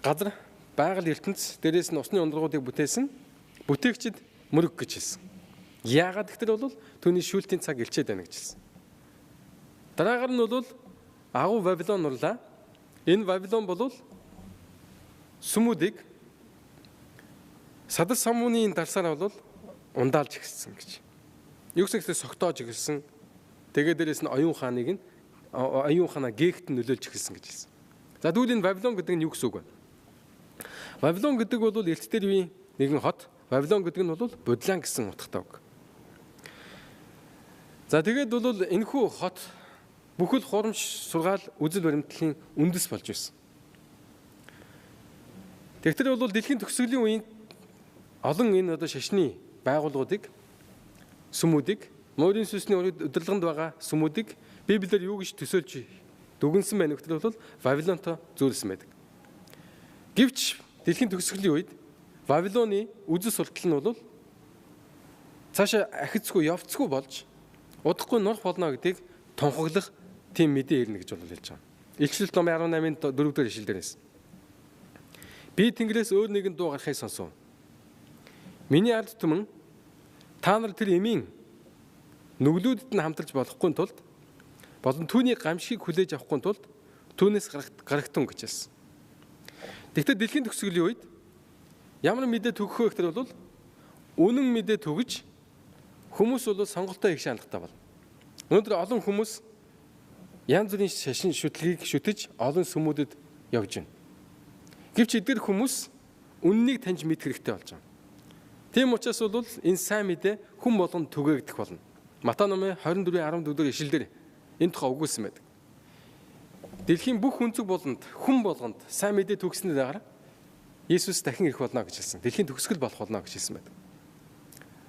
газар байгаль ертөнц дээрээс нь усны ундрагуудыг бүтээсэн бүтээгчид мөрөг гэж хэлсэн. Яагаад гэвэл бол түүний шүүлтийн цаг илчээд байна гэж хэлсэн. Дараагаар нь бол агуу Вавилон нурлаа. Энэ Вавилон бол сүмүүдийг садар самууны дарсаар бол ундаалж эхэлсэн гэж. Юу гэвэл согтоож эхэлсэн. Тэгээд дээрээс нь оюун хаанаа гээгт нөлөөлж эхэлсэн гэж хэлсэн. За тэгвэл энэ Вавилон гэдэг нь юу гэсэн үг вэ? Вавилон гэдэг бол эрт дээр үеийн нэгэн хот. Вавилон гэдэг нь бол Будлан гэсэн утгатай үг. За тэгээд бол энэхүү хот бүхэл хурамш сургаал үзэл баримтлалын үндэс болж байсан. Тэгэхээр бол дэлхийн төгсгөлийн үеийн олон энэ шашны байгууллагуудыг сүмүүдийг Морин сүсний удирдлаганд байгаа сүмүүдийг Библиэр юу гэж төсөөлж дүгнсэн байна гэвэл бол Вавилонтой зөөрлсөн байдаг. Гэвч дэлхийн төгсгөлийн үед Вавилоны үзэл суртал нь бол цаашаа ахицгүй явцгүй болж удахгүй нурх болно гэдгийг тунхаглах тийм мэдээ ирнэ гэж бол хэлж байгаа. Илчлэлт номын 18-ын 4 дугаар ишлэлдээс. Би Тэнгэрээс өөр нэгэн дуу гарахыг сонсов. Миний ард түмэн та нар тэр эмийн нүглүүдэд нь хамтарч болохгүй тулд болон түүний гамшигыг хүлээж авахгүй тулд түүнээс гарагтун гэж хэлсэн. Тэгвэл дэлхийн төгсгөлийн үед ямар мэдээ төгөх вэ гэхээр бол үнэн мэдээ төгөж хүмүүс бол сонголтоо их шаардлагатай байна. Өнөөдөр олон хүмүүс янз бүрийн шашин шүтлгийг шүтэж олон сүмүүдэд явж байна. Гэвч эдгээр хүмүүс үннийг таньж мэдэх хэрэгтэй болж байна. Тийм учраас бол энэ сайн мэдээ хүн болгонд түгээгдэх болно. Матай номын 24-14 ишлэлдэр энэ тухай өгүүлсэн байдаг. Дэлхийн бүх өнцөг болонд хүн болгонд сайн мэдээ төгснөд байгаа. Есүс дахин ирэх болно гэж хэлсэн. Дэлхийн төгсгөл болох болно гэж хэлсэн байдаг.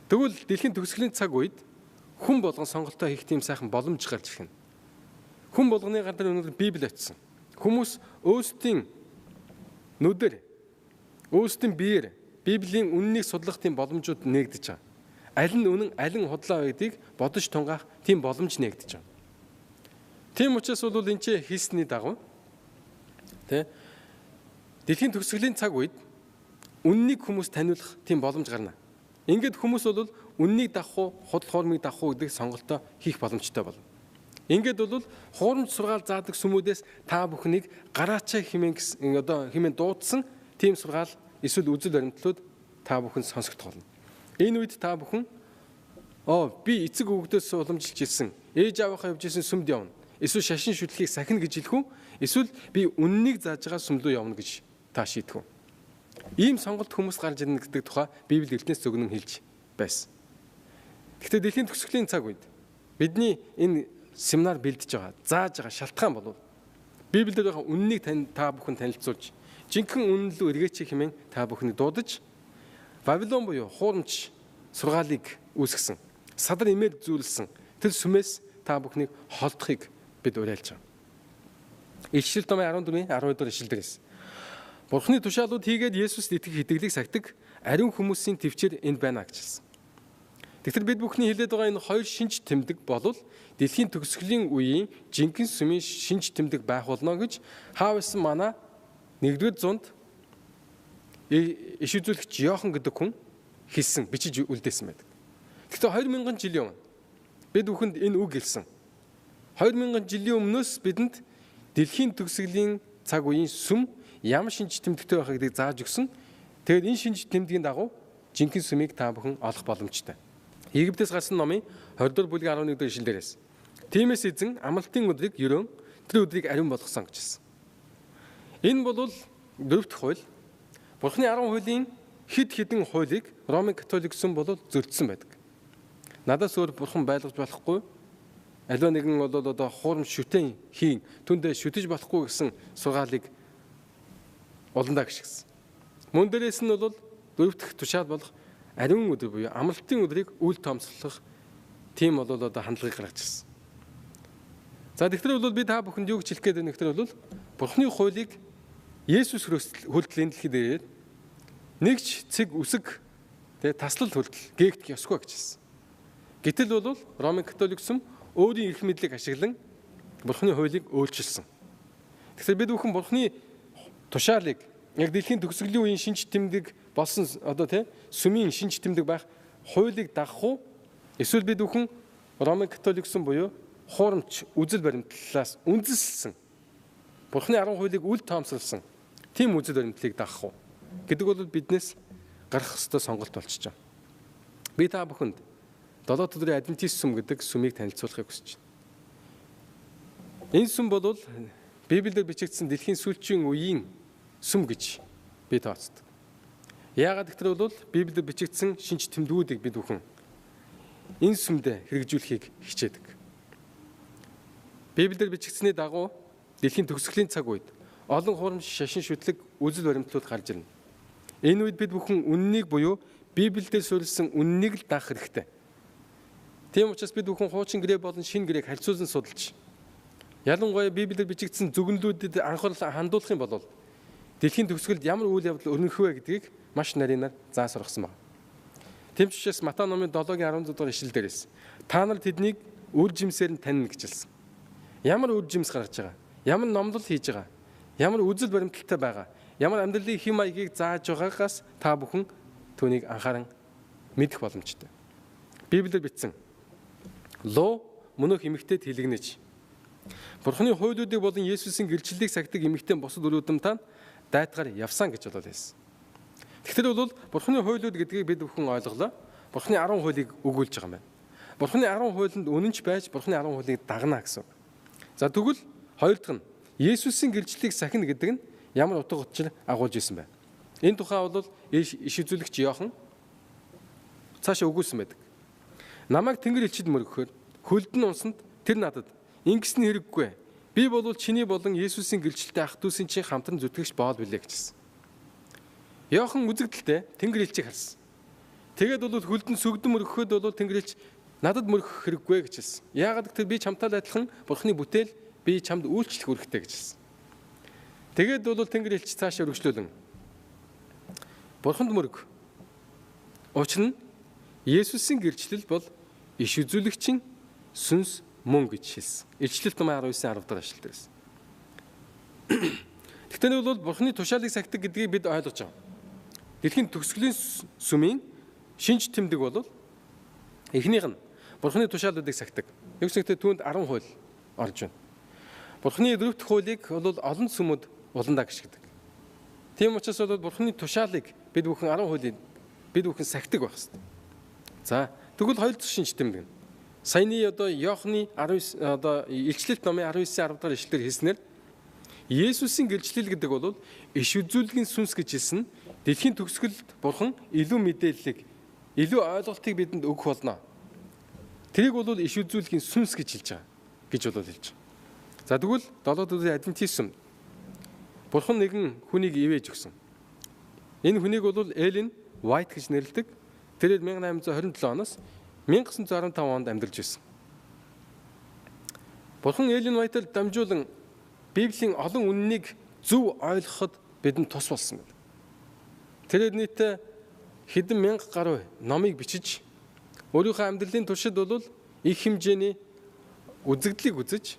Тэгвэл дэлхийн төгсгөлийн цаг үед хүн болгон сонголтоо хийх тийм сайхан боломж гарч ирэх нь. Хүн болгоны гар дээр өнөөдөр Библи очсон. Хүмүүс өөрсдийн нүдээр, өөрсдийн биеэр Библийн үннийг судлах тийм боломжууд нээгдэж байгаа. Аль нь үнэн, аль нь худлаа гэдгийг бодож тунгаах тийм боломж нээгдэж байгаа. Тийм учраас бол энэ ч хийсний дагуу дэлхийн төгсгөлийн цаг үед үннийг хүмүүс таниулах тийм боломж гарна. Ингээд хүмүүс бол үннийг дагах уу, худал хуурмыг дагах уу гэдэг сонголтоо хийх боломжтой болно. Ингээд бол хуурамч сургаал заадаг сүмүүдээс та бүхнийг гараачаа хэмээн дуудсан тийм сургаал эсвэл үзэл баримтлууд та бүхэн сонсогдох болно. Энэ үед та бүхэн би эцэг өвгдөөс уламжилж ирсэн, ээж аваахаа явж ирсэн сүмд явна. Эсвэл шашин шүтлэхийг сахина гэж хэлэх үү? Эсвэл би үннийг зааж байгаа сүм рүү явна гэж та шийдэх үү? Ийм сонголт хүмүүс гарч ирнэ гэдэг тухай Библи эрдэнэс зөвгнөн хэлж байсан. Гэхдээ дэлхийн төгсгөлийн цаг үед бидний энэ семинар бэлдэж байгаа, зааж байгаа шалтгаан бол Библиэд байгаа үннийг та бүхэн танилцуулж, жинхэнэ үнэн рүү эргээч хэмээн та бүхнийг дуудаж, Вавилон буюу хуурамч сургаалыг үүсгэсэн, садар имээр зүйлсэн тэр сүмээс та бүхнийг холдохыг бид уриалж байгаа. Ишлэл номын 14-ийн 12 дугаар ишлэлдээс Бурхны тушаалууд хийгээд Есүст итгэх итгэлийг сахидаг ариун хүмүүсийн төвчээр энд байна гэж хэлсэн. Тэгэхээр бид бүхний хэлээд байгаа энэ хоёр шинж тэмдэг болвол дэлхийн төгсгөлийн үеийн жинхэнэ сүмийн шинж тэмдэг байх болно гэж хаавсан манай 1-р зуунд иш үзүүлэгч Иохан гэдэг хүн хэлсэн, бичиж үлдээсэн байдаг. Гэхдээ 2000 жилийн өмнө бид бүхэнд энэ үг хэлсэн. 2000 жилийн өмнөөс бидэнд дэлхийн төгсгөлийн цаг үеийн сүм ямар шинж тэмдэгтэй байхыг зааж өгсөн. Тэгээд энэ шинж тэмдгийн дагуу жинхэнэ сүмийг та бүхэн олох боломжтой. Египтээс гарсан номын 20 дугаар бүлгийн 11 дугаар ишлэлдээс тиймээс эзэн амралтын өдрийг ерөөн тэр өдрийг ариун болгосон гэж хэлсэн. Энэ бол дөрөвт хууль. Бурхны 10 хуулийн хэд хэдэн хуулийг Ромын католик сүм бол зөрчсөн байдаг. Надаас өөр бурхан байлгаж болохгүй. Аливаа нэгэн бол хуурамч шүтэн хийн, түндэ шүтэж болохгүй гэсэн сургаалыг олондаа гიშгсэн. Мөн дээрээс нь бол дөрөвдөх тушаал болох ариун өдөр буюу амралтын өдрийг үл тоомслох тийм бол хандлагыг гаргаж ирсэн. За тэгэхээр бол би та бүхэнд юу гэж хэлэх гээд байна гэхээр бол Бурхны хуулийг Есүс хүртэл энэ дэлхийд ирээд нэгч цэг үсэг таслал хүртэл гээгдэх ёсгүй гэж хэлсэн. Гэтэл бол Ромын католик сүм өөрийн эрх мэдлийг ашиглан Бурхны хуулийг өөрчилсөн. Тэгэхээр бид бүхэн Бурхны тушаалыг яг дэлхийн төгсгөлийн үеийн шинж тэмдэг болсон сүмийн шинж тэмдэг байх хуулийг дагах уу? Эсвэл бид бүхэн Ромын католик сүм буюу хуурамч үзэл баримтлалаас үндэслсэн Бурхны 10 хуулийг үл тоомсорлсон тийм үзэл баримтлалыг дагах уу гэдэг бол биднээс гарах ёстой сонголт болчихж байгаа. Би та бүхэнд 7 өдрийн адвентист сүм гэдэг сүмийг танилцуулахыг хүсэж байна. Энэ сүм бол Библиэлд бичигдсэн дэлхийн сүүлчийн үеийн сүм гэж би тооцдог. Яагаад гэвэл бол Библиэд бичигдсэн шинж тэмдгүүдийг бид бүхэн энэ сүмдээ хэрэгжүүлэхийг хичээдэг. Библиэд бичигдсэний дагуу дэлхийн төгсгөлийн цаг үед олон хуурамч шашин шүтлэг үзэл баримтлууд гарч ирнэ. Энэ үед бид бүхэн үннийг буюу Библиэд суурилсан үннийг л даах хэрэгтэй. Тийм учраас бид бүхэн хуучин гэрээ болон шинэ гэрээг харьцуулан судалж, ялангуяа Библиэд бичигдсэн зөвгөнлүүдэд анхаарал хандуулах юм бол дэлхийн төгсгөлд ямар үйл явдал өрнөх вэ гэдгийг маш нарийнаар зааж сургасан байна. Тийм ч учраас Матай номын 7-гийн 16 дугаар ишлэл дээрээс та нар тэднийг үр жимсээр нь танина гэж хэлсэн. Ямар үр жимс гаргаж байгаа, ямар номлол хийж байгаа, ямар үзэл баримталтай байгаа, ямар амьдралын хэм маягийг зааж байгаагаас та бүхэн түүнийг анхааран мэдэх боломжтой. Библиэд бичсэн луу мөнөх эмэгтэйд хэлэгнэж. Бурхны хуулиудыг болон Есүсийн гэрчлэлийг сахидаг эмэгтэй бусад өрөөдөмтаа дайтгаар явсан гэж болов хэлсэн. Тэгэхээр бол Бурхны хуулиуд гэдгийг бид бүхэн ойлголоо. Бурхны 10 хуулийг өгүүлж байгаа юм байна. Бурхны 10 хуулинд үнэнч байж Бурхны 10 хуулийг дагнаа гэсэн. За тэгвэл хоёр дахь нь Есүсийн гэрчлэлийг сахина гэдэг нь ямар утга учир агуулж исэн бэ? Энэ тухай бол иш үзүүлэгч Иохан цаашаа өгүүлсэн байдаг. Намайг Тэнгэр элчид мөргөхөөр хөлдөн унсанд тэр надад ингэсний хэрэггүй. Би Би бол чиний болон Есүсийн гэрчлэлтэй ах дүүсийн чинь хамтран зүтгэгч боол билээ гэжсэн. Иохан үзэгдэлтэй Тэнгэр элчийг харсан. Тэгээд бол хөлдөн сүгдэн мөргөхөд бол Тэнгэр элч надад мөргөх хэрэггүй гэжсэн. Яагаад гэвэл би чамтай адилхан Бурхны бүтээл, би чамд үйлчлэх үүрэгтэй гэжсэн. Тэгээд бол Тэнгэр элч цаашаа өргөжлүүлэн Бурханд мөрг. Учир нь Есүсийн гэрчлэл бол иш үзүүлэгчийн сүнс мөн гэж хэлсэн. Илчлэлт номын 19-10 дахь эшлэлд байсан. Тэгтээ бол Бурхны тушаалыг сахидаг гэдгийг бид ойлгож байгаа. Дэлхийн төгсгөлийн сүмийн шинж тэмдэг бол эхнийх нь Бурхны тушаалуудыг сахидаг. Югсэгтээ түүнд 10 хууль орж байна. Бурхны 4 дахь хуулийг бол олон сүмүүд уландаа гიშгдэг. Тийм учраас бол Бурхны тушаалыг бид бүхэн 10 хуулийг бид бүхэн сахидаг байх хэрэгтэй. За тэгвэл 2 дахь шинж тэмдэг. Саяны Иохны 19 Илчлэлт номын 19-10 дахь эшлэлээр хэлснээр Есүсийн гэрчлэл гэдэг бол иш үзүүлгийн сүнс гэж хэлсэн. Дэлхийн төгсгөлд Бурхан илүү мэдээллийг, илүү ойлголтыг бидэнд өгөх болно. Тэрийг бол иш үзүүлгийн сүнс гэж хэлж байгаа гэж бол хэлж байгаа. За тэгвэл 7 дэх адвентист сүм Бурхан нэгэн хүнийг ивэж өгсөн. Энэ хүнийг бол Эллен White гэж нэрлэдэг. Тэрээр 1827 оноос 1915 онд амьдарч байсан. Бурхан Эллен White-аар дамжуулан Библийн олон үннийг зөв ойлгоход бидэнд тус болсон байна. Тэрээр нийтээ хэдэн мянга гаруй номыг бичиж өөрийнхөө амьдралын туршид бол их хэмжээний үзэгдлийг үзэж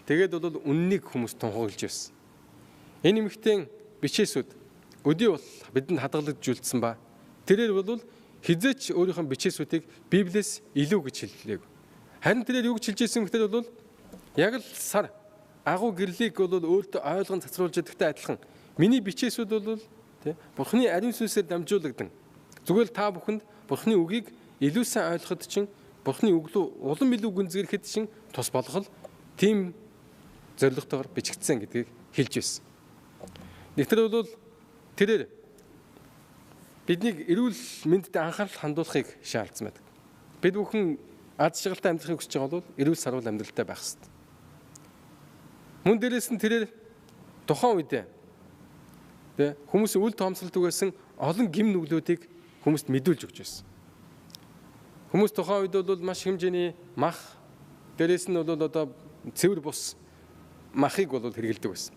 тэгээд бол үннийг хүмүүс тунхаглаж байсан. Энэ эмэгтэй бичээсүүд өдий бол бидэнд хадгалагдж ба тэрээр бол хизээч өөрийнхөө бичээсүүдийг Библиэс илүү гэж хэллээг. Харин тэрээр юу гэж хэлж ирсэн гэхээр бол яг л сар агуу гэрлийг бол өөртөө ойлгон цацруулж ядагтай адилхан миний бичээсүүд бол Бурхны ариун сүнсээр дамжуулагдан зүгээр та бүхэнд Бурхны үгийг илүү сайн ойлгоход чинь Бурхны үг рүү улам илүү гүнзгийхэд чинь тус болгох тийм зорилготойгоор бичигдсэн гэдгийг хэлж байсан. Нэгтэр бол тэрээр биднийг эрүүл мэндэд анхаарал хандуулахыг шаардсан байдаг. Бид бүхэн аз жаргалтай амьдрахыг хүсэж байгаа бол эрүүл сарвал амьдралтай байх хэрэгтэй. Мөн дээрээс нь тэрээр тухайн үедээ хүмүүсийн үл тоомсолдог байсан олон гим нүглүүдийг хүмүүст мэдүүлж өгч байсан. Хүмүүс тухайн үед бол маш хэмжээний мах, дээрээс нь бол цэвэр бус махыг бол хэрэгэлдэг байсан.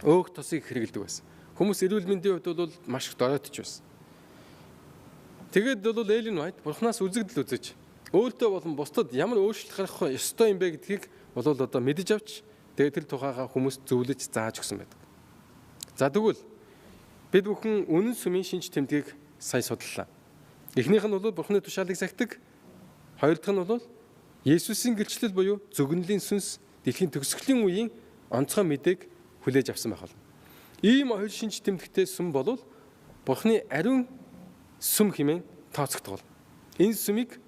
Өөх тосыг хэрэгэлдэг байсан. Хүмүүс эрүүл мэндийн хувьд бол маш их дороотж байсан. Тэгээд бол Эллен White Бурханаас үзэгдэл үзэж өөртөө болон бусдад ямар өөрчлөлт гарах ёстой юм бэ гэдгийг бол мэдэж авч тэгээд тэр тухайга хүмүүс зөвлөж зааж өгсөн байдаг. За тэгвэл бид бүхэн үнэн сүмийн шинж тэмдгийг сайн судаллаа. Эхнийх нь бол Бурхны тушаалыг сахидаг, хоёр дахь нь бол Есүсийн гэрчлэл буюу зөгнөлийн сүнс дэлхийн төгсгөлийн үеийн онцгой мэдээг хүлээж авсан байх болно. Ийм хоёр шинж тэмдэгтэй сүм бол Бурхны ариун сүм хэмээн тооцогддог. Энэ сүмийг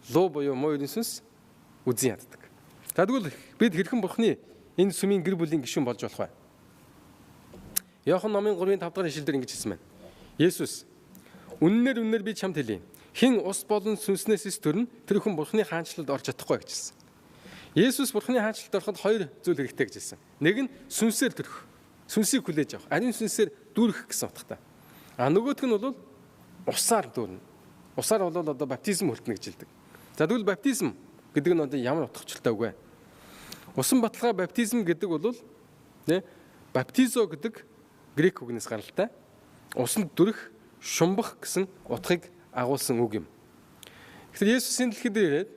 луу буюу муу ерийн сүнс үзэн яддаг. Тэгвэл бид хэрхэн Бурхны энэ сүмийн гэр бүлийн гишүүн болж болох вэ? Иохан номын 3-5 дахь ишлэлдэр ингэж хэлсэн байна. Есүс үннээр би чамд хэлье. Хэн ус болон сүнснээс төрн тэр хүн Бурхны хаанчлалд орж чадахгүй гэж хэлсэн. Есүс Бурхны хаанчлалд ороход хоёр зүйл хэрэгтэй гэж хэлсэн. Нэг нь сүнсээр төрөх. Сүнсийг хүлээж авах. Ариун сүнсээр дүүрэх гэсэн утгатай. Нөгөөх нь бол усаар дүүрнэ. Усаар бол баптизм хүртэнэ гэж хэлдэг. За тэгвэл баптизм гэдэг нь ямар утгачлалтай үг вэ? Усан баталгаа баптизм гэдэг бол баптизо гэдэг грек үгнээс гаралтай. Усанд дүрэх, шумбах гэсэн утгыг агуулсан үг юм. Тэгэхээр Есүс энэ дэлхийд ирээд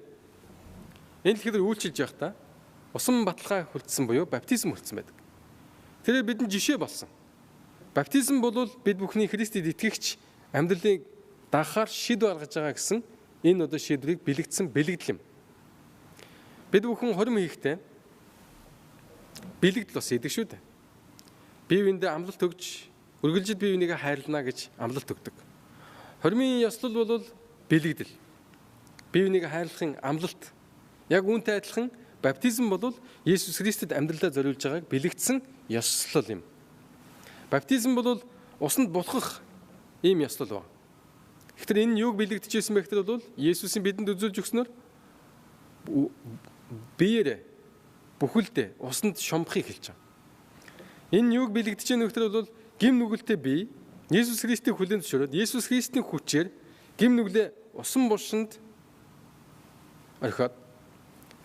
энэ дэлхийд үйлчилж байхдаа усан баталгаа хүртсэн буюу баптизм хүртсэн байдаг. Тэр бидэнд жишээ болсон. Баптизм бол бид бүхний Христэд итгэгч амьдралыг данхаар шийд гаргаж байгаа гэсэн энэ шийдвэрийг бэлэгдсэн бэлэгдэл юм. Бид бүхэн хорим хийхдээ бэлэгдэл бас идэг шүү дээ. Бие биендээ амлалт өгж, үргэлжид бие бинийгээ хайрлана гэж амлалт өгдөг. Хоримын ёслол бол бэлэгдэл. Бие бинийгээ хайрлахын амлалт. Яг үүнтэй адилхан баптизм бол Есүс Христэд амьдралаа зориулж байгааг бэлэгдсэн ёслол юм. Баптизм бол усанд булхах ийм ёслол байна. Тэгэхээр энэ юуг бэлэгдэжсэн бэ гэхээр бол Есүсийн бидэнд үзүүлж өгснөөр биеэр бүхэлдээ усанд шомхохыг хэлж байгаа. Энэ юуг бэлэгдэж байгаа нөхдөр бол гим нүгэлтэй бие Есүс Христийг хүлээн зөвшөөрөөд Есүс Христийн хүчээр гим нүглээ усан булшинд орхиод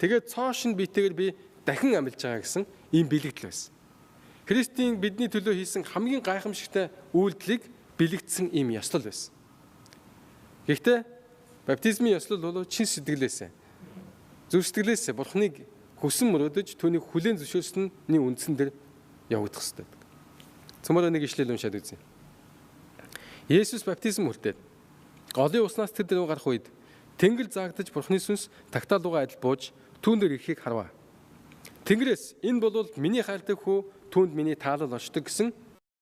тэгээд цоошин биетэйгээр би дахин амьлж байгаа гэсэн ийм бэлэгдэл байсан. Христийн бидний төлөө хийсэн хамгийн гайхамшигтай үйлдэлийг бэлэгдсэн ийм ёслол байсан. Гэхдээ баптизмын ёслол бол чин сэтгэлээсээ зөв сэтгэлээсээ Бурхныг хүсэн мөрөөдөж түүнийг хүлээн зөвшөөрсөний үндсэн дээр явагдах ёстой. Цөмөр нэг ишлэл уншаад үзье. Есүс баптизм хүртээд голын уснаас тэр дээр гарах үед тэнгэр заагдаж Бурхны сүнс тагтаалуугаа адил бууж түүн дээр ирэхийг харваа. Тэнгэрээс энэ бол миний хайртай хүү, түүнд миний таалал очдог гэсэн